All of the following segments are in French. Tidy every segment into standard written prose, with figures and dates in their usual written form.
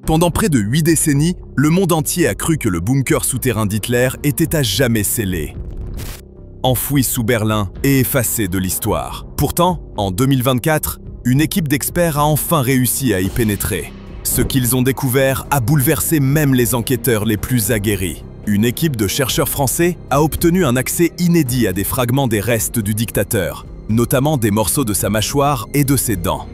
Pendant près de 8 décennies, le monde entier a cru que le bunker souterrain d'Hitler était à jamais scellé, enfoui sous Berlin et effacé de l'histoire. Pourtant, en 2024, une équipe d'experts a enfin réussi à y pénétrer. Ce qu'ils ont découvert a bouleversé même les enquêteurs les plus aguerris. Une équipe de chercheurs français a obtenu un accès inédit à des fragments des restes du dictateur, notamment des morceaux de sa mâchoire et de ses dents.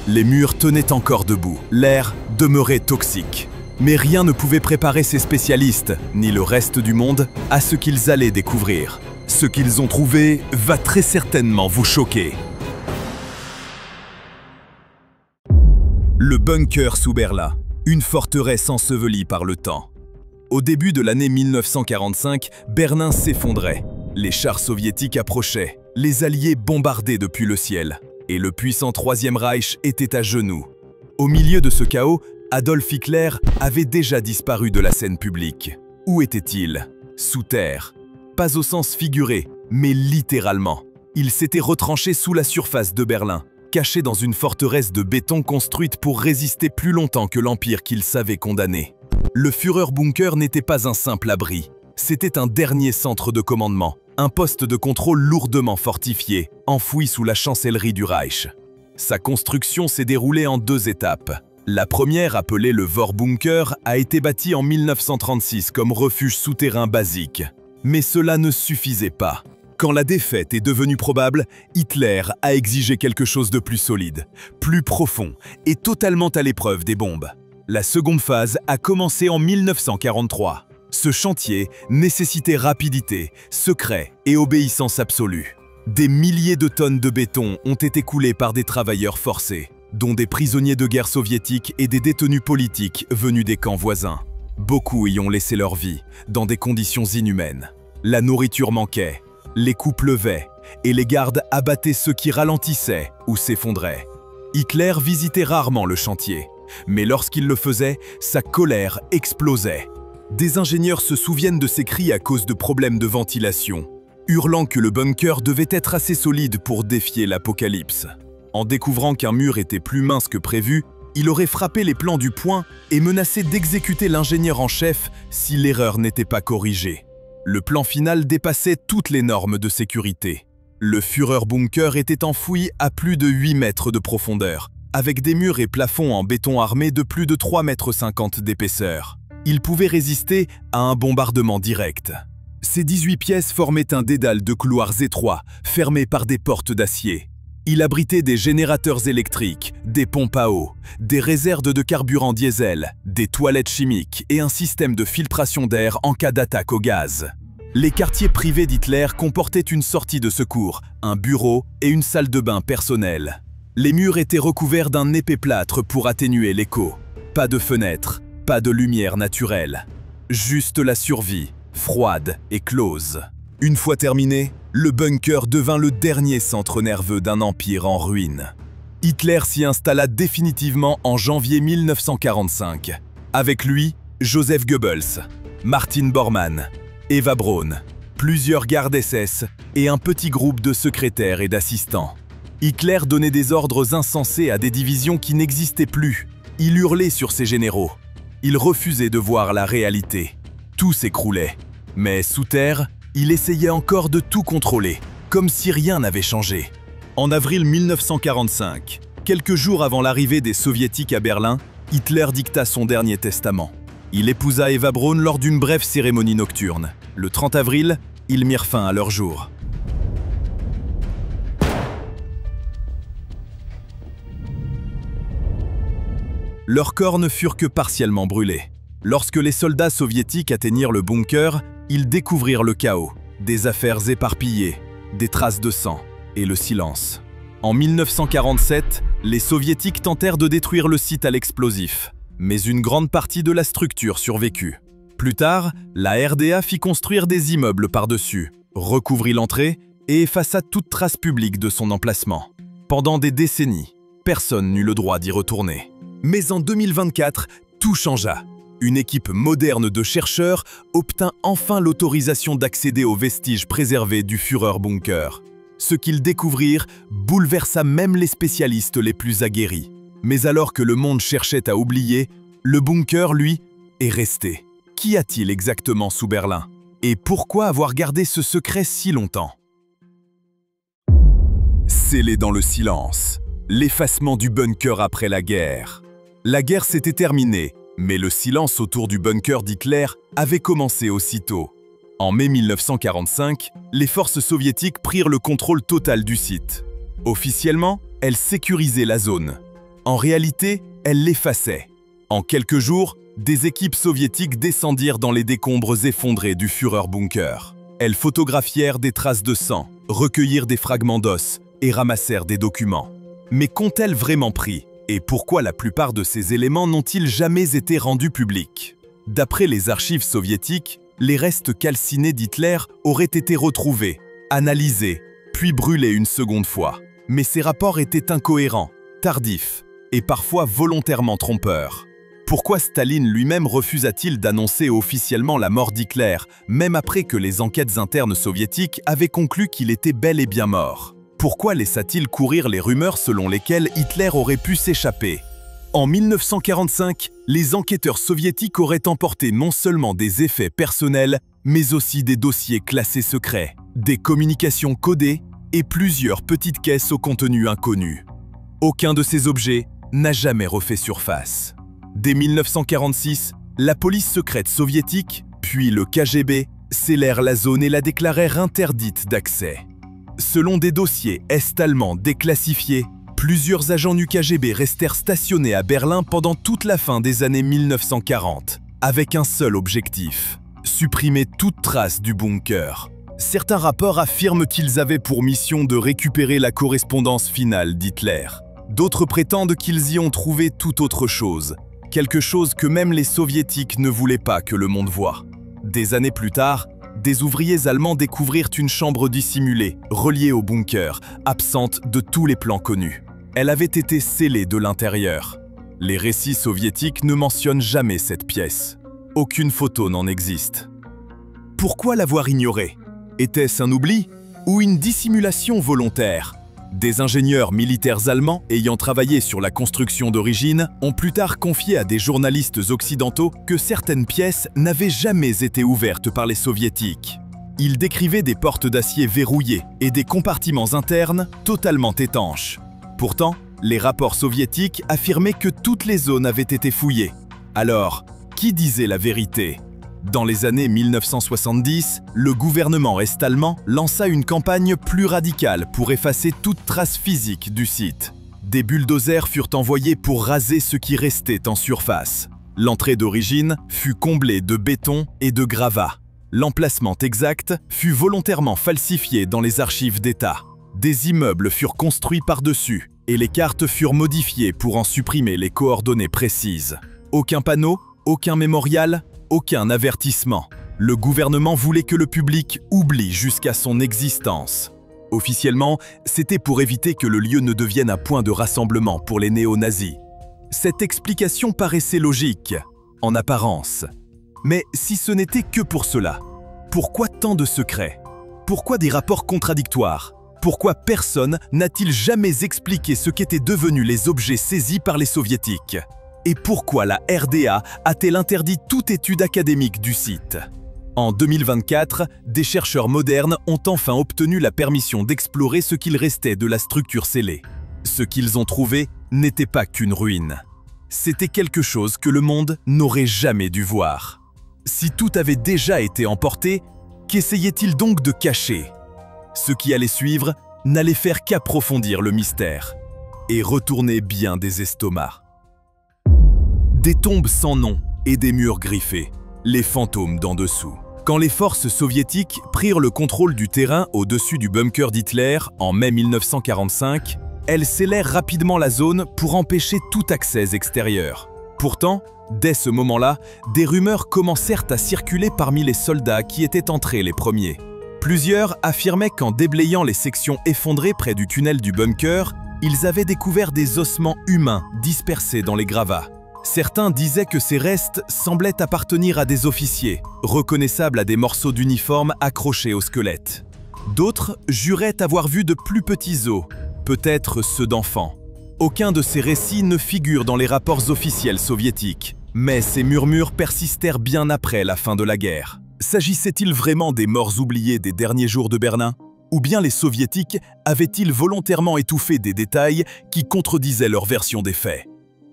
Les murs tenaient encore debout, l'air demeurait toxique. Mais rien ne pouvait préparer ces spécialistes, ni le reste du monde, à ce qu'ils allaient découvrir. Ce qu'ils ont trouvé va très certainement vous choquer. Le bunker sous Berlin, une forteresse ensevelie par le temps. Au début de l'année 1945, Berlin s'effondrait. Les chars soviétiques approchaient, les Alliés bombardaient depuis le ciel, et le puissant Troisième Reich était à genoux. Au milieu de ce chaos, Adolf Hitler avait déjà disparu de la scène publique. Où était-il? Sous terre. Pas au sens figuré, mais littéralement. Il s'était retranché sous la surface de Berlin, caché dans une forteresse de béton construite pour résister plus longtemps que l'empire qu'il savait condamner. Le Führerbunker n'était pas un simple abri. C'était un dernier centre de commandement, un poste de contrôle lourdement fortifié, enfoui sous la chancellerie du Reich. Sa construction s'est déroulée en 2 étapes. La première, appelée le Vorbunker, a été bâtie en 1936 comme refuge souterrain basique. Mais cela ne suffisait pas. Quand la défaite est devenue probable, Hitler a exigé quelque chose de plus solide, plus profond et totalement à l'épreuve des bombes. La seconde phase a commencé en 1943. Ce chantier nécessitait rapidité, secret et obéissance absolue. Des milliers de tonnes de béton ont été coulées par des travailleurs forcés, dont des prisonniers de guerre soviétiques et des détenus politiques venus des camps voisins. Beaucoup y ont laissé leur vie, dans des conditions inhumaines. La nourriture manquait, les coups pleuvaient, et les gardes abattaient ceux qui ralentissaient ou s'effondraient. Hitler visitait rarement le chantier, mais lorsqu'il le faisait, sa colère explosait. Des ingénieurs se souviennent de ses cris à cause de problèmes de ventilation, hurlant que le bunker devait être assez solide pour défier l'apocalypse. En découvrant qu'un mur était plus mince que prévu, il aurait frappé les plans du poing et menacé d'exécuter l'ingénieur en chef si l'erreur n'était pas corrigée. Le plan final dépassait toutes les normes de sécurité. Le Führerbunker était enfoui à plus de 8 mètres de profondeur, avec des murs et plafonds en béton armé de plus de 3,50 m d'épaisseur. Il pouvait résister à un bombardement direct. Ces 18 pièces formaient un dédale de couloirs étroits, fermés par des portes d'acier. Il abritait des générateurs électriques, des pompes à eau, des réserves de carburant diesel, des toilettes chimiques et un système de filtration d'air en cas d'attaque au gaz. Les quartiers privés d'Hitler comportaient une sortie de secours, un bureau et une salle de bain personnelle. Les murs étaient recouverts d'un épais plâtre pour atténuer l'écho. Pas de fenêtres, pas de lumière naturelle. Juste la survie, froide et close. Une fois terminé, le bunker devint le dernier centre nerveux d'un empire en ruine. Hitler s'y installa définitivement en janvier 1945. Avec lui, Joseph Goebbels, Martin Bormann, Eva Braun, plusieurs gardes SS et un petit groupe de secrétaires et d'assistants. Hitler donnait des ordres insensés à des divisions qui n'existaient plus. Il hurlait sur ses généraux. Il refusait de voir la réalité. Tout s'écroulait. Mais sous terre, il essayait encore de tout contrôler, comme si rien n'avait changé. En avril 1945, quelques jours avant l'arrivée des Soviétiques à Berlin, Hitler dicta son dernier testament. Il épousa Eva Braun lors d'une brève cérémonie nocturne. Le 30 avril, ils mirent fin à leur jour. Leurs corps ne furent que partiellement brûlés. Lorsque les soldats soviétiques atteignirent le bunker, ils découvrirent le chaos, des affaires éparpillées, des traces de sang et le silence. En 1947, les soviétiques tentèrent de détruire le site à l'explosif, mais une grande partie de la structure survécut. Plus tard, la RDA fit construire des immeubles par-dessus, recouvrit l'entrée et effaça toute trace publique de son emplacement. Pendant des décennies, personne n'eut le droit d'y retourner. Mais en 2024, tout changea. Une équipe moderne de chercheurs obtint enfin l'autorisation d'accéder aux vestiges préservés du Führerbunker. Ce qu'ils découvrirent bouleversa même les spécialistes les plus aguerris. Mais alors que le monde cherchait à oublier, le bunker, lui, est resté. Qu'y a-t-il exactement sous Berlin? Et pourquoi avoir gardé ce secret si longtemps? Scellé dans le silence, l'effacement du bunker après la guerre. La guerre s'était terminée, mais le silence autour du bunker d'Hitler avait commencé aussitôt. En mai 1945, les forces soviétiques prirent le contrôle total du site. Officiellement, elles sécurisaient la zone. En réalité, elles l'effaçaient. En quelques jours, des équipes soviétiques descendirent dans les décombres effondrés du Führerbunker. Elles photographièrent des traces de sang, recueillirent des fragments d'os et ramassèrent des documents. Mais qu'ont-elles vraiment pris? Et pourquoi la plupart de ces éléments n'ont-ils jamais été rendus publics? D'après les archives soviétiques, les restes calcinés d'Hitler auraient été retrouvés, analysés, puis brûlés une seconde fois. Mais ces rapports étaient incohérents, tardifs et parfois volontairement trompeurs. Pourquoi Staline lui-même refusa-t-il d'annoncer officiellement la mort d'Hitler, même après que les enquêtes internes soviétiques avaient conclu qu'il était bel et bien mort? Pourquoi laissa-t-il courir les rumeurs selon lesquelles Hitler aurait pu s'échapper? En 1945, les enquêteurs soviétiques auraient emporté non seulement des effets personnels, mais aussi des dossiers classés secrets, des communications codées et plusieurs petites caisses au contenu inconnu. Aucun de ces objets n'a jamais refait surface. Dès 1946, la police secrète soviétique, puis le KGB, scellèrent la zone et la déclarèrent interdite d'accès. Selon des dossiers est-allemands déclassifiés, plusieurs agents du KGB restèrent stationnés à Berlin pendant toute la fin des années 1940, avec un seul objectif: supprimer toute trace du bunker. Certains rapports affirment qu'ils avaient pour mission de récupérer la correspondance finale d'Hitler. D'autres prétendent qu'ils y ont trouvé tout autre chose, quelque chose que même les soviétiques ne voulaient pas que le monde voie. Des années plus tard, des ouvriers allemands découvrirent une chambre dissimulée, reliée au bunker, absente de tous les plans connus. Elle avait été scellée de l'intérieur. Les récits soviétiques ne mentionnent jamais cette pièce. Aucune photo n'en existe. Pourquoi l'avoir ignorée? Était-ce un oubli ou une dissimulation volontaire? Des ingénieurs militaires allemands ayant travaillé sur la construction d'origine ont plus tard confié à des journalistes occidentaux que certaines pièces n'avaient jamais été ouvertes par les soviétiques. Ils décrivaient des portes d'acier verrouillées et des compartiments internes totalement étanches. Pourtant, les rapports soviétiques affirmaient que toutes les zones avaient été fouillées. Alors, qui disait la vérité? Dans les années 1970, le gouvernement est-allemand lança une campagne plus radicale pour effacer toute trace physique du site. Des bulldozers furent envoyés pour raser ce qui restait en surface. L'entrée d'origine fut comblée de béton et de gravats. L'emplacement exact fut volontairement falsifié dans les archives d'État. Des immeubles furent construits par-dessus et les cartes furent modifiées pour en supprimer les coordonnées précises. Aucun panneau, aucun mémorial, aucun avertissement. Le gouvernement voulait que le public oublie jusqu'à son existence. Officiellement, c'était pour éviter que le lieu ne devienne un point de rassemblement pour les néo-nazis. Cette explication paraissait logique, en apparence. Mais si ce n'était que pour cela, pourquoi tant de secrets? Pourquoi des rapports contradictoires? Pourquoi personne n'a-t-il jamais expliqué ce qu'étaient devenus les objets saisis par les soviétiques? Et pourquoi la RDA a-t-elle interdit toute étude académique du site? En 2024, des chercheurs modernes ont enfin obtenu la permission d'explorer ce qu'il restait de la structure scellée. Ce qu'ils ont trouvé n'était pas qu'une ruine. C'était quelque chose que le monde n'aurait jamais dû voir. Si tout avait déjà été emporté, qu'essayait-il donc de cacher? Ce qui allait suivre n'allait faire qu'approfondir le mystère et retourner bien des estomacs. Des tombes sans nom et des murs griffés, les fantômes d'en dessous. Quand les forces soviétiques prirent le contrôle du terrain au-dessus du bunker d'Hitler en mai 1945, elles scellèrent rapidement la zone pour empêcher tout accès extérieur. Pourtant, dès ce moment-là, des rumeurs commencèrent à circuler parmi les soldats qui étaient entrés les premiers. Plusieurs affirmaient qu'en déblayant les sections effondrées près du tunnel du bunker, ils avaient découvert des ossements humains dispersés dans les gravats. Certains disaient que ces restes semblaient appartenir à des officiers, reconnaissables à des morceaux d'uniforme accrochés au squelette. D'autres juraient avoir vu de plus petits os, peut-être ceux d'enfants. Aucun de ces récits ne figure dans les rapports officiels soviétiques, mais ces murmures persistèrent bien après la fin de la guerre. S'agissait-il vraiment des morts oubliées des derniers jours de Berlin? Ou bien les soviétiques avaient-ils volontairement étouffé des détails qui contredisaient leur version des faits?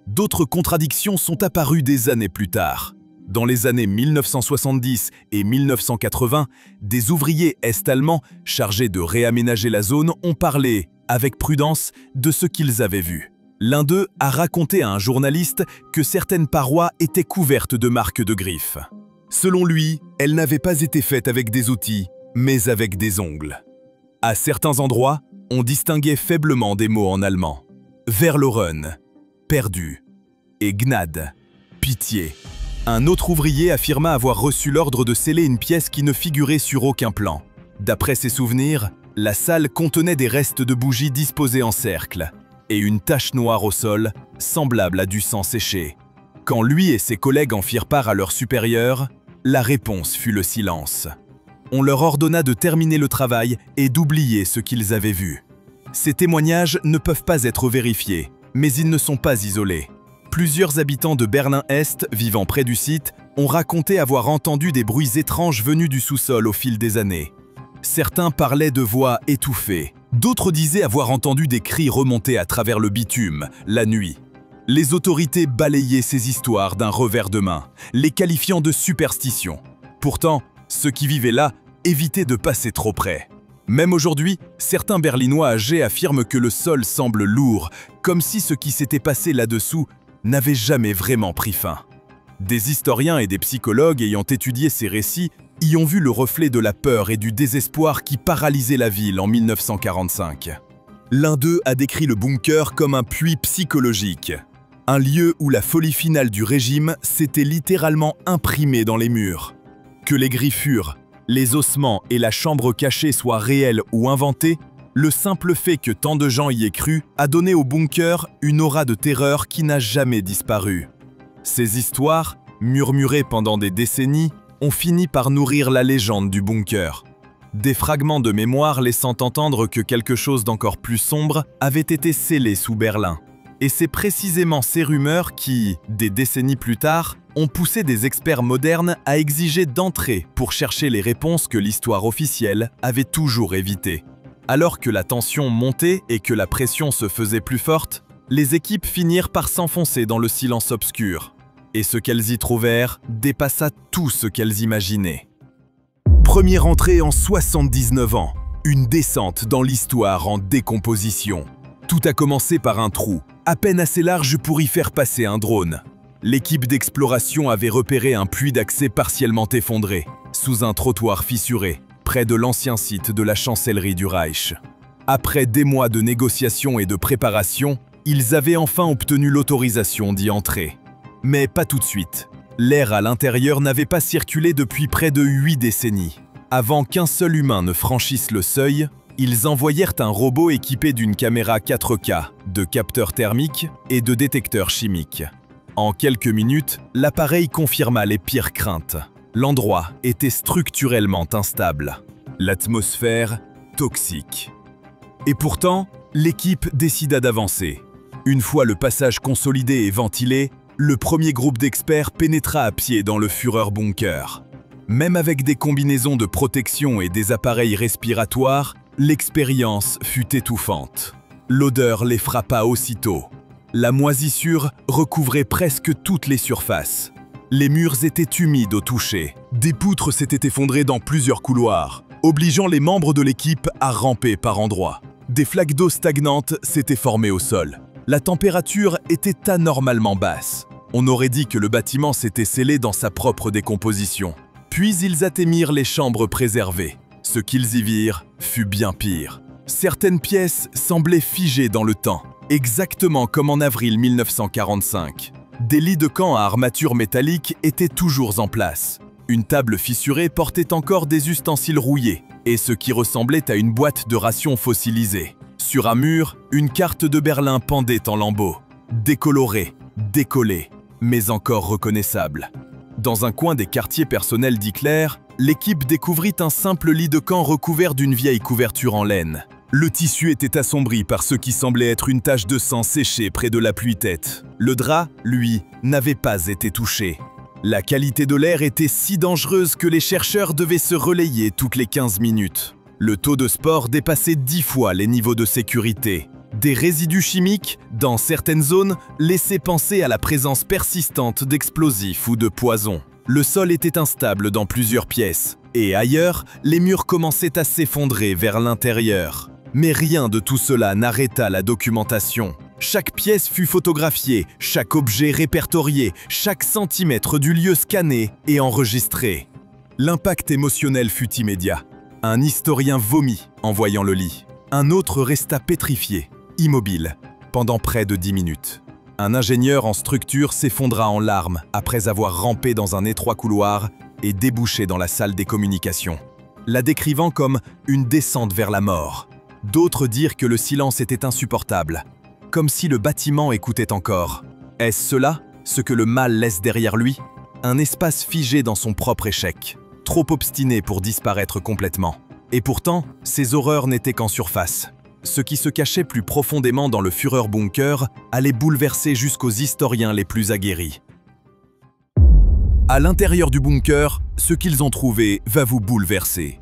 D'autres contradictions sont apparues des années plus tard. Dans les années 1970 et 1980, des ouvriers est-allemands chargés de réaménager la zone ont parlé, avec prudence, de ce qu'ils avaient vu. L'un d'eux a raconté à un journaliste que certaines parois étaient couvertes de marques de griffes. Selon lui, elles n'avaient pas été faites avec des outils, mais avec des ongles. À certains endroits, on distinguait faiblement des mots en allemand. Verloren, perdu, et Gnade, pitié. Un autre ouvrier affirma avoir reçu l'ordre de sceller une pièce qui ne figurait sur aucun plan. D'après ses souvenirs, la salle contenait des restes de bougies disposés en cercle, et une tache noire au sol, semblable à du sang séché. Quand lui et ses collègues en firent part à leurs supérieurs, la réponse fut le silence. On leur ordonna de terminer le travail et d'oublier ce qu'ils avaient vu. Ces témoignages ne peuvent pas être vérifiés, mais ils ne sont pas isolés. Plusieurs habitants de Berlin-Est, vivant près du site, ont raconté avoir entendu des bruits étranges venus du sous-sol au fil des années. Certains parlaient de voix étouffées, d'autres disaient avoir entendu des cris remonter à travers le bitume, la nuit. Les autorités balayaient ces histoires d'un revers de main, les qualifiant de superstitions. Pourtant, ceux qui vivaient là évitaient de passer trop près. Même aujourd'hui, certains Berlinois âgés affirment que le sol semble lourd, comme si ce qui s'était passé là-dessous n'avait jamais vraiment pris fin. Des historiens et des psychologues ayant étudié ces récits y ont vu le reflet de la peur et du désespoir qui paralysaient la ville en 1945. L'un d'eux a décrit le bunker comme un puits psychologique, un lieu où la folie finale du régime s'était littéralement imprimée dans les murs. Que les griffures, les ossements et la chambre cachée soient réels ou inventés, le simple fait que tant de gens y aient cru a donné au bunker une aura de terreur qui n'a jamais disparu. Ces histoires, murmurées pendant des décennies, ont fini par nourrir la légende du bunker. Des fragments de mémoire laissant entendre que quelque chose d'encore plus sombre avait été scellé sous Berlin. Et c'est précisément ces rumeurs qui, des décennies plus tard, ont poussé des experts modernes à exiger d'entrer pour chercher les réponses que l'histoire officielle avait toujours évitées. Alors que la tension montait et que la pression se faisait plus forte, les équipes finirent par s'enfoncer dans le silence obscur. Et ce qu'elles y trouvèrent dépassa tout ce qu'elles imaginaient. Première entrée en 79 ans, une descente dans l'histoire en décomposition. Tout a commencé par un trou, à peine assez large pour y faire passer un drone. L'équipe d'exploration avait repéré un puits d'accès partiellement effondré, sous un trottoir fissuré, près de l'ancien site de la chancellerie du Reich. Après des mois de négociations et de préparation, ils avaient enfin obtenu l'autorisation d'y entrer. Mais pas tout de suite. L'air à l'intérieur n'avait pas circulé depuis près de 8 décennies. Avant qu'un seul humain ne franchisse le seuil, ils envoyèrent un robot équipé d'une caméra 4K, de capteurs thermiques et de détecteurs chimiques. En quelques minutes, l'appareil confirma les pires craintes. L'endroit était structurellement instable. L'atmosphère toxique. Et pourtant, l'équipe décida d'avancer. Une fois le passage consolidé et ventilé, le premier groupe d'experts pénétra à pied dans le Führer Bunker. Même avec des combinaisons de protection et des appareils respiratoires, l'expérience fut étouffante. L'odeur les frappa aussitôt. La moisissure recouvrait presque toutes les surfaces. Les murs étaient humides au toucher. Des poutres s'étaient effondrées dans plusieurs couloirs, obligeant les membres de l'équipe à ramper par endroits. Des flaques d'eau stagnantes s'étaient formées au sol. La température était anormalement basse. On aurait dit que le bâtiment s'était scellé dans sa propre décomposition. Puis ils atteignirent les chambres préservées. Ce qu'ils y virent fut bien pire. Certaines pièces semblaient figées dans le temps, exactement comme en avril 1945. Des lits de camp à armature métallique étaient toujours en place. Une table fissurée portait encore des ustensiles rouillés et ce qui ressemblait à une boîte de rations fossilisée. Sur un mur, une carte de Berlin pendait en lambeaux, décolorée, décollée, mais encore reconnaissable. Dans un coin des quartiers personnels d'Hitler, l'équipe découvrit un simple lit de camp recouvert d'une vieille couverture en laine. Le tissu était assombri par ce qui semblait être une tache de sang séchée près de l'appui-tête. Le drap, lui, n'avait pas été touché. La qualité de l'air était si dangereuse que les chercheurs devaient se relayer toutes les 15 minutes. Le taux de spore dépassait 10 fois les niveaux de sécurité. Des résidus chimiques, dans certaines zones, laissaient penser à la présence persistante d'explosifs ou de poisons. Le sol était instable dans plusieurs pièces, et ailleurs, les murs commençaient à s'effondrer vers l'intérieur. Mais rien de tout cela n'arrêta la documentation. Chaque pièce fut photographiée, chaque objet répertorié, chaque centimètre du lieu scanné et enregistré. L'impact émotionnel fut immédiat. Un historien vomit en voyant le lit. Un autre resta pétrifié, immobile, pendant près de 10 minutes. Un ingénieur en structure s'effondra en larmes après avoir rampé dans un étroit couloir et débouché dans la salle des communications, la décrivant comme une descente vers la mort. D'autres dirent que le silence était insupportable, comme si le bâtiment écoutait encore. Est-ce cela, ce que le mal laisse derrière lui? Un espace figé dans son propre échec, trop obstiné pour disparaître complètement. Et pourtant, ces horreurs n'étaient qu'en surface. Ce qui se cachait plus profondément dans le Führerbunker allait bouleverser jusqu'aux historiens les plus aguerris. À l'intérieur du bunker, ce qu'ils ont trouvé va vous bouleverser.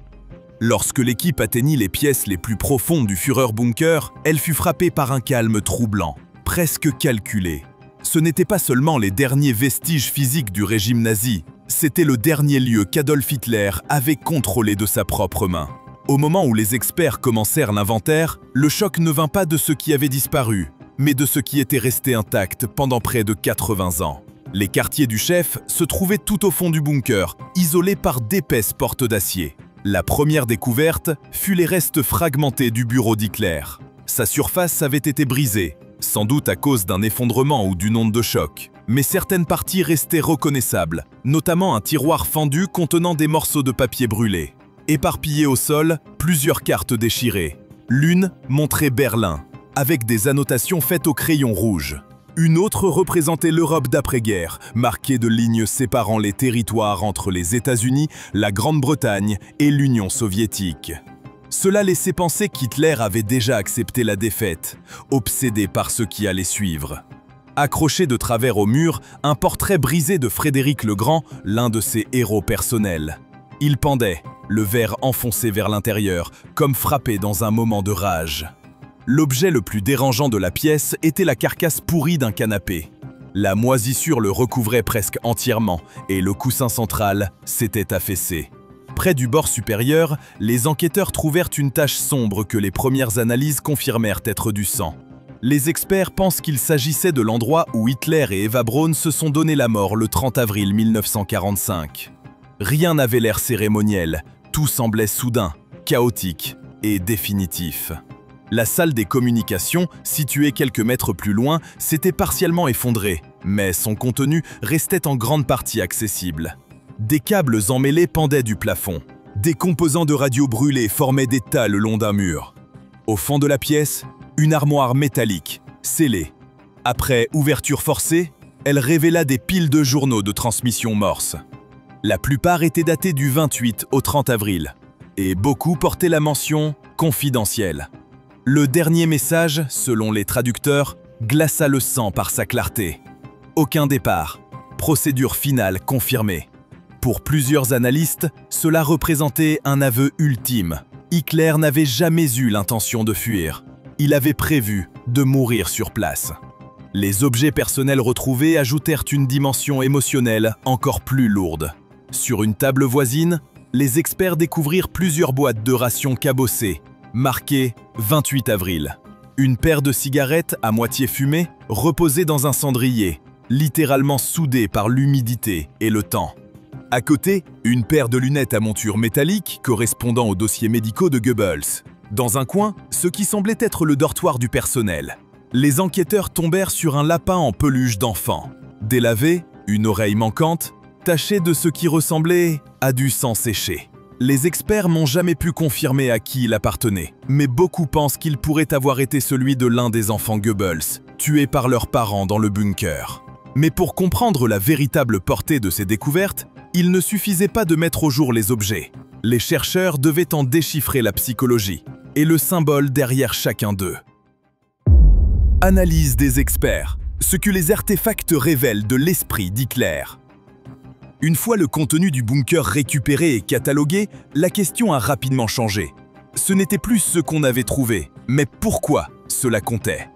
Lorsque l'équipe atteignit les pièces les plus profondes du Führerbunker, elle fut frappée par un calme troublant, presque calculé. Ce n'étaient pas seulement les derniers vestiges physiques du régime nazi, c'était le dernier lieu qu'Adolf Hitler avait contrôlé de sa propre main. Au moment où les experts commencèrent l'inventaire, le choc ne vint pas de ce qui avait disparu, mais de ce qui était resté intact pendant près de 80 ans. Les quartiers du chef se trouvaient tout au fond du bunker, isolés par d'épaisses portes d'acier. La première découverte fut les restes fragmentés du bureau d'Hitler. Sa surface avait été brisée, sans doute à cause d'un effondrement ou d'une onde de choc. Mais certaines parties restaient reconnaissables, notamment un tiroir fendu contenant des morceaux de papier brûlés. Éparpillées au sol, plusieurs cartes déchirées. L'une montrait Berlin, avec des annotations faites au crayon rouge. Une autre représentait l'Europe d'après-guerre, marquée de lignes séparant les territoires entre les États-Unis, la Grande-Bretagne et l'Union soviétique. Cela laissait penser qu'Hitler avait déjà accepté la défaite, obsédé par ce qui allait suivre. Accroché de travers au mur, un portrait brisé de Frédéric le Grand, l'un de ses héros personnels. Il pendait, le verre enfoncé vers l'intérieur, comme frappé dans un moment de rage. L'objet le plus dérangeant de la pièce était la carcasse pourrie d'un canapé. La moisissure le recouvrait presque entièrement et le coussin central s'était affaissé. Près du bord supérieur, les enquêteurs trouvèrent une tache sombre que les premières analyses confirmèrent être du sang. Les experts pensent qu'il s'agissait de l'endroit où Hitler et Eva Braun se sont donné la mort le 30 avril 1945. Rien n'avait l'air cérémoniel, tout semblait soudain, chaotique et définitif. La salle des communications, située quelques mètres plus loin, s'était partiellement effondrée, mais son contenu restait en grande partie accessible. Des câbles emmêlés pendaient du plafond. Des composants de radio brûlés formaient des tas le long d'un mur. Au fond de la pièce, une armoire métallique, scellée. Après ouverture forcée, elle révéla des piles de journaux de transmission morse. La plupart étaient datés du 28 au 30 avril, et beaucoup portaient la mention « confidentiel ». Le dernier message, selon les traducteurs, glaça le sang par sa clarté. Aucun départ, procédure finale confirmée. Pour plusieurs analystes, cela représentait un aveu ultime. Hitler n'avait jamais eu l'intention de fuir. Il avait prévu de mourir sur place. Les objets personnels retrouvés ajoutèrent une dimension émotionnelle encore plus lourde. Sur une table voisine, les experts découvrirent plusieurs boîtes de rations cabossées, marquées 28 avril. Une paire de cigarettes à moitié fumées reposait dans un cendrier, littéralement soudée par l'humidité et le temps. À côté, une paire de lunettes à monture métallique correspondant aux dossiers médicaux de Goebbels. Dans un coin, ce qui semblait être le dortoir du personnel. Les enquêteurs tombèrent sur un lapin en peluche d'enfant. Délavé, une oreille manquante, taché de ce qui ressemblait à du sang séché. Les experts n'ont jamais pu confirmer à qui il appartenait, mais beaucoup pensent qu'il pourrait avoir été celui de l'un des enfants Goebbels, tués par leurs parents dans le bunker. Mais pour comprendre la véritable portée de ces découvertes, il ne suffisait pas de mettre au jour les objets. Les chercheurs devaient en déchiffrer la psychologie. et le symbole derrière chacun d'eux. Analyse des experts, ce que les artefacts révèlent de l'esprit d'Hitler. Une fois le contenu du bunker récupéré et catalogué, la question a rapidement changé. Ce n'était plus ce qu'on avait trouvé, mais pourquoi cela comptait.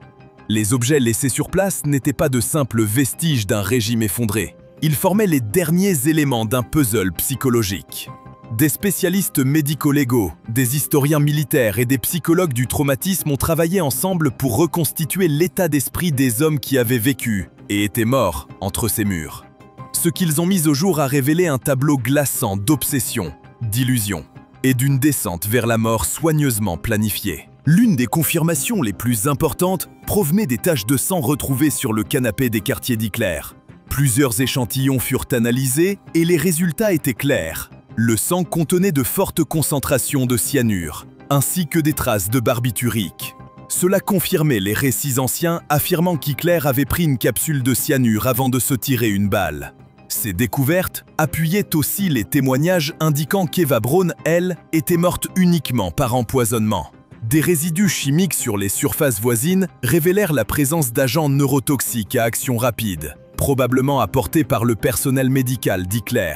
Les objets laissés sur place n'étaient pas de simples vestiges d'un régime effondré. Ils formaient les derniers éléments d'un puzzle psychologique. Des spécialistes médico-légaux, des historiens militaires et des psychologues du traumatisme ont travaillé ensemble pour reconstituer l'état d'esprit des hommes qui avaient vécu et étaient morts entre ces murs. Ce qu'ils ont mis au jour a révélé un tableau glaçant d'obsession, d'illusion et d'une descente vers la mort soigneusement planifiée. L'une des confirmations les plus importantes provenait des taches de sang retrouvées sur le canapé des quartiers d'Hitler. Plusieurs échantillons furent analysés et les résultats étaient clairs. Le sang contenait de fortes concentrations de cyanure, ainsi que des traces de barbiturique. Cela confirmait les récits anciens affirmant qu'Hitler avait pris une capsule de cyanure avant de se tirer une balle. Ces découvertes appuyaient aussi les témoignages indiquant qu'Eva Braun, elle, était morte uniquement par empoisonnement. Des résidus chimiques sur les surfaces voisines révélèrent la présence d'agents neurotoxiques à action rapide, probablement apportés par le personnel médical d'Hitler.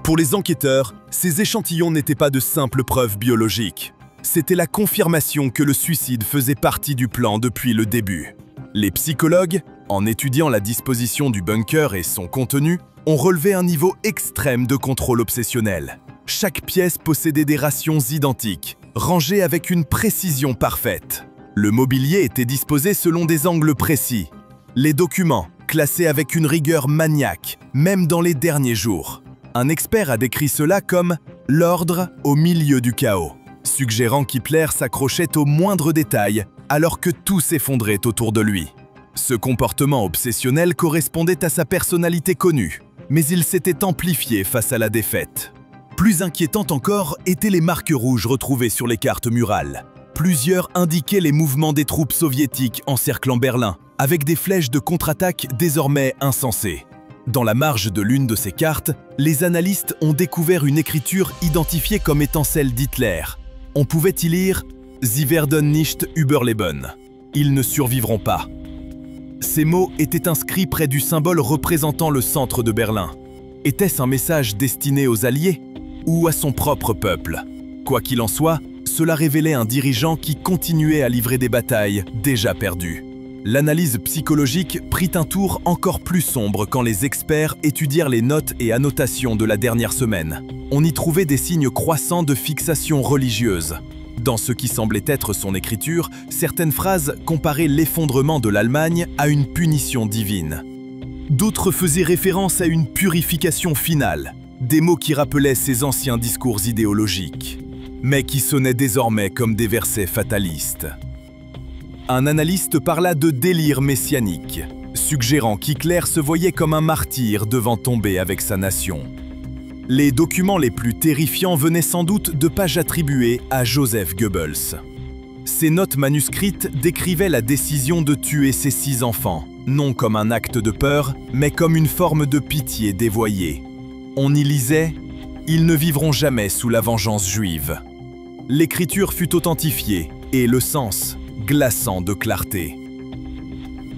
Pour les enquêteurs, ces échantillons n'étaient pas de simples preuves biologiques. C'était la confirmation que le suicide faisait partie du plan depuis le début. Les psychologues, en étudiant la disposition du bunker et son contenu, ont relevé un niveau extrême de contrôle obsessionnel. Chaque pièce possédait des rations identiques, rangées avec une précision parfaite. Le mobilier était disposé selon des angles précis. Les documents, classés avec une rigueur maniaque, même dans les derniers jours. Un expert a décrit cela comme « l'ordre au milieu du chaos », suggérant qu'Hitler s'accrochait aux moindres détails alors que tout s'effondrait autour de lui. Ce comportement obsessionnel correspondait à sa personnalité connue, mais il s'était amplifié face à la défaite. Plus inquiétantes encore étaient les marques rouges retrouvées sur les cartes murales. Plusieurs indiquaient les mouvements des troupes soviétiques encerclant Berlin, avec des flèches de contre-attaque désormais insensées. Dans la marge de l'une de ces cartes, les analystes ont découvert une écriture identifiée comme étant celle d'Hitler. On pouvait y lire « Sie werden nicht überleben » « Ils ne survivront pas ». Ces mots étaient inscrits près du symbole représentant le centre de Berlin. Était-ce un message destiné aux Alliés ou à son propre peuple? Quoi qu'il en soit, cela révélait un dirigeant qui continuait à livrer des batailles déjà perdues. L'analyse psychologique prit un tour encore plus sombre quand les experts étudièrent les notes et annotations de la dernière semaine. On y trouvait des signes croissants de fixation religieuse. Dans ce qui semblait être son écriture, certaines phrases comparaient l'effondrement de l'Allemagne à une punition divine. D'autres faisaient référence à une purification finale, des mots qui rappelaient ses anciens discours idéologiques, mais qui sonnaient désormais comme des versets fatalistes. Un analyste parla de délire messianique, suggérant qu'Hitler se voyait comme un martyr devant tomber avec sa nation. Les documents les plus terrifiants venaient sans doute de pages attribuées à Joseph Goebbels. Ces notes manuscrites décrivaient la décision de tuer ses 6 enfants, non comme un acte de peur, mais comme une forme de pitié dévoyée. On y lisait « Ils ne vivront jamais sous la vengeance juive ». L'écriture fut authentifiée et le sens glaçant de clarté.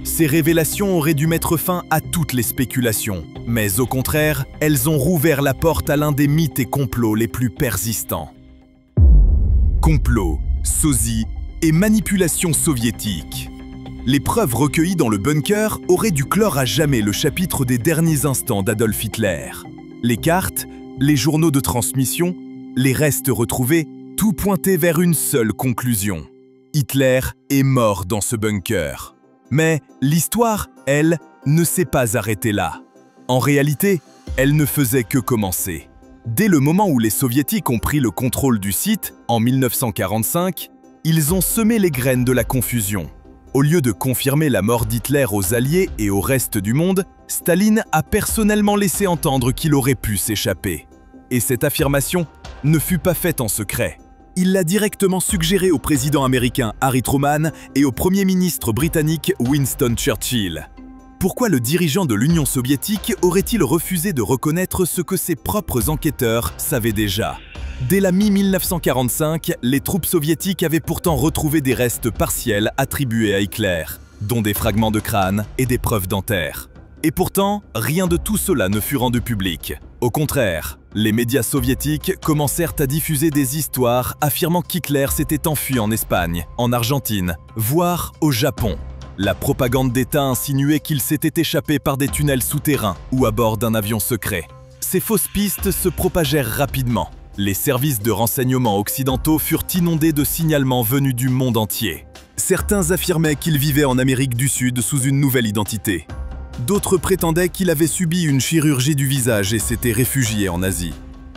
Ces révélations auraient dû mettre fin à toutes les spéculations, mais au contraire, elles ont rouvert la porte à l'un des mythes et complots les plus persistants. Complot, sosie et manipulation soviétique. Les preuves recueillies dans le bunker auraient dû clore à jamais le chapitre des derniers instants d'Adolf Hitler. Les cartes, les journaux de transmission, les restes retrouvés, tout pointait vers une seule conclusion. Hitler est mort dans ce bunker. Mais l'histoire, elle, ne s'est pas arrêtée là. En réalité, elle ne faisait que commencer. Dès le moment où les Soviétiques ont pris le contrôle du site, en 1945, ils ont semé les graines de la confusion. Au lieu de confirmer la mort d'Hitler aux Alliés et au reste du monde, Staline a personnellement laissé entendre qu'il aurait pu s'échapper. Et cette affirmation ne fut pas faite en secret. Il l'a directement suggéré au président américain Harry Truman et au premier ministre britannique Winston Churchill. Pourquoi le dirigeant de l'Union soviétique aurait-il refusé de reconnaître ce que ses propres enquêteurs savaient déjà? Dès la mi-1945, les troupes soviétiques avaient pourtant retrouvé des restes partiels attribués à Hitler, dont des fragments de crâne et des preuves dentaires. Et pourtant, rien de tout cela ne fut rendu public. Au contraire, les médias soviétiques commencèrent à diffuser des histoires affirmant qu'Hitler s'était enfui en Espagne, en Argentine, voire au Japon. La propagande d'État insinuait qu'il s'était échappé par des tunnels souterrains ou à bord d'un avion secret. Ces fausses pistes se propagèrent rapidement. Les services de renseignement occidentaux furent inondés de signalements venus du monde entier. Certains affirmaient qu'il vivait en Amérique du Sud sous une nouvelle identité. D'autres prétendaient qu'il avait subi une chirurgie du visage et s'était réfugié en Asie.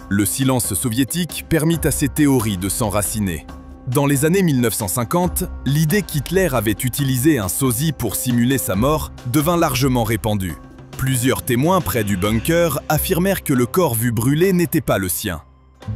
Le silence soviétique permit à ces théories de s'enraciner. Dans les années 1950, l'idée qu'Hitler avait utilisé un sosie pour simuler sa mort devint largement répandue. Plusieurs témoins près du bunker affirmèrent que le corps vu brûler n'était pas le sien.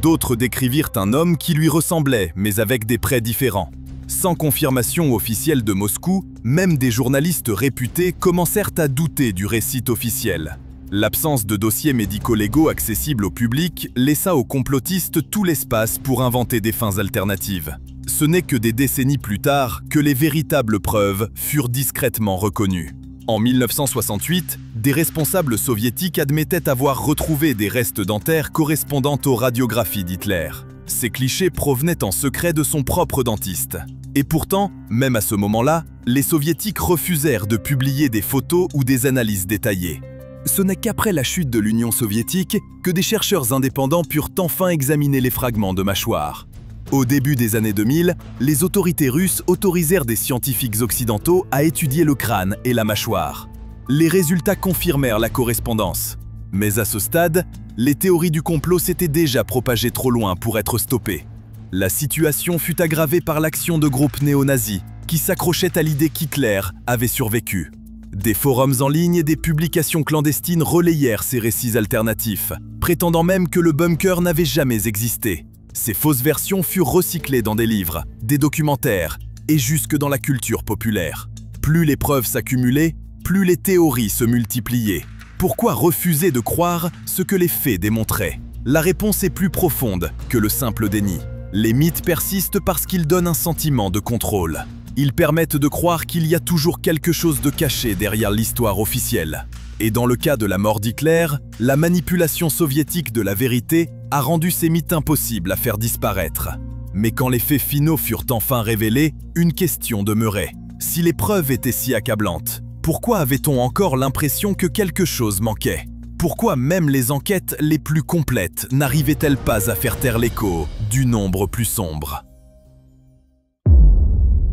D'autres décrivirent un homme qui lui ressemblait, mais avec des traits différents. Sans confirmation officielle de Moscou, même des journalistes réputés commencèrent à douter du récit officiel. L'absence de dossiers médico-légaux accessibles au public laissa aux complotistes tout l'espace pour inventer des fins alternatives. Ce n'est que des décennies plus tard que les véritables preuves furent discrètement reconnues. En 1968, des responsables soviétiques admettaient avoir retrouvé des restes dentaires correspondant aux radiographies d'Hitler. Ces clichés provenaient en secret de son propre dentiste. Et pourtant, même à ce moment-là, les soviétiques refusèrent de publier des photos ou des analyses détaillées. Ce n'est qu'après la chute de l'Union soviétique que des chercheurs indépendants purent enfin examiner les fragments de mâchoire. Au début des années 2000, les autorités russes autorisèrent des scientifiques occidentaux à étudier le crâne et la mâchoire. Les résultats confirmèrent la correspondance. Mais à ce stade, les théories du complot s'étaient déjà propagées trop loin pour être stoppées. La situation fut aggravée par l'action de groupes néo-nazis qui s'accrochaient à l'idée qu'Hitler avait survécu. Des forums en ligne et des publications clandestines relayèrent ces récits alternatifs, prétendant même que le bunker n'avait jamais existé. Ces fausses versions furent recyclées dans des livres, des documentaires et jusque dans la culture populaire. Plus les preuves s'accumulaient, plus les théories se multipliaient. Pourquoi refuser de croire ce que les faits démontraient? La réponse est plus profonde que le simple déni. Les mythes persistent parce qu'ils donnent un sentiment de contrôle. Ils permettent de croire qu'il y a toujours quelque chose de caché derrière l'histoire officielle. Et dans le cas de la mort d'Hitler, la manipulation soviétique de la vérité a rendu ces mythes impossibles à faire disparaître. Mais quand les faits finaux furent enfin révélés, une question demeurait. Si les preuves étaient si accablantes, pourquoi avait-on encore l'impression que quelque chose manquait? Pourquoi même les enquêtes les plus complètes n'arrivaient-elles pas à faire taire l'écho du nombre plus sombre?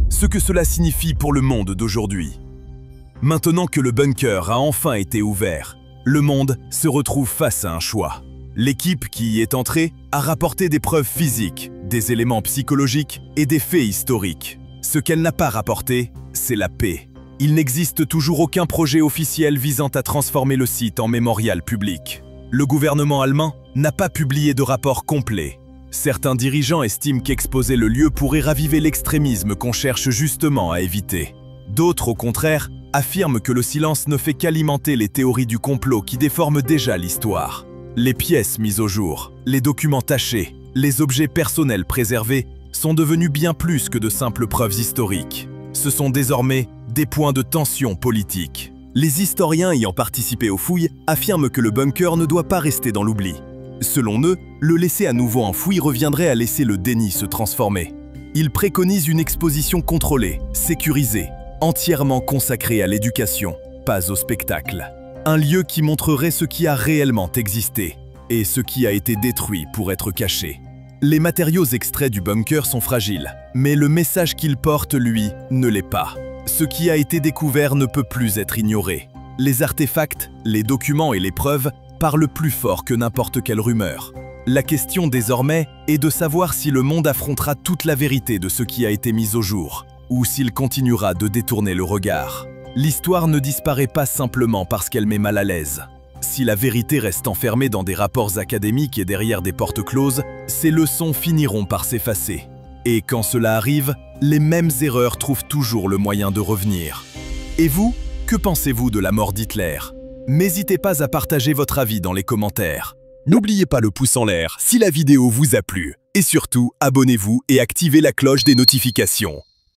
Ce que cela signifie pour le monde d'aujourd'hui. Maintenant que le bunker a enfin été ouvert, le monde se retrouve face à un choix. L'équipe qui y est entrée a rapporté des preuves physiques, des éléments psychologiques et des faits historiques. Ce qu'elle n'a pas rapporté, c'est la paix. Il n'existe toujours aucun projet officiel visant à transformer le site en mémorial public. Le gouvernement allemand n'a pas publié de rapport complet. Certains dirigeants estiment qu'exposer le lieu pourrait raviver l'extrémisme qu'on cherche justement à éviter. D'autres, au contraire, affirment que le silence ne fait qu'alimenter les théories du complot qui déforment déjà l'histoire. Les pièces mises au jour, les documents tachés, les objets personnels préservés sont devenus bien plus que de simples preuves historiques. Ce sont désormais des points de tension politique. Les historiens ayant participé aux fouilles affirment que le bunker ne doit pas rester dans l'oubli. Selon eux, le laisser à nouveau enfoui reviendrait à laisser le déni se transformer. Ils préconisent une exposition contrôlée, sécurisée, entièrement consacrée à l'éducation, pas au spectacle. Un lieu qui montrerait ce qui a réellement existé et ce qui a été détruit pour être caché. Les matériaux extraits du bunker sont fragiles, mais le message qu'ils portent, lui, ne l'est pas. Ce qui a été découvert ne peut plus être ignoré. Les artefacts, les documents et les preuves parlent plus fort que n'importe quelle rumeur. La question désormais est de savoir si le monde affrontera toute la vérité de ce qui a été mis au jour, ou s'il continuera de détourner le regard. L'histoire ne disparaît pas simplement parce qu'elle met mal à l'aise. Si la vérité reste enfermée dans des rapports académiques et derrière des portes closes, ces leçons finiront par s'effacer. Et quand cela arrive, les mêmes erreurs trouvent toujours le moyen de revenir. Et vous, que pensez-vous de la mort d'Hitler? N'hésitez pas à partager votre avis dans les commentaires. N'oubliez pas le pouce en l'air si la vidéo vous a plu. Et surtout, abonnez-vous et activez la cloche des notifications.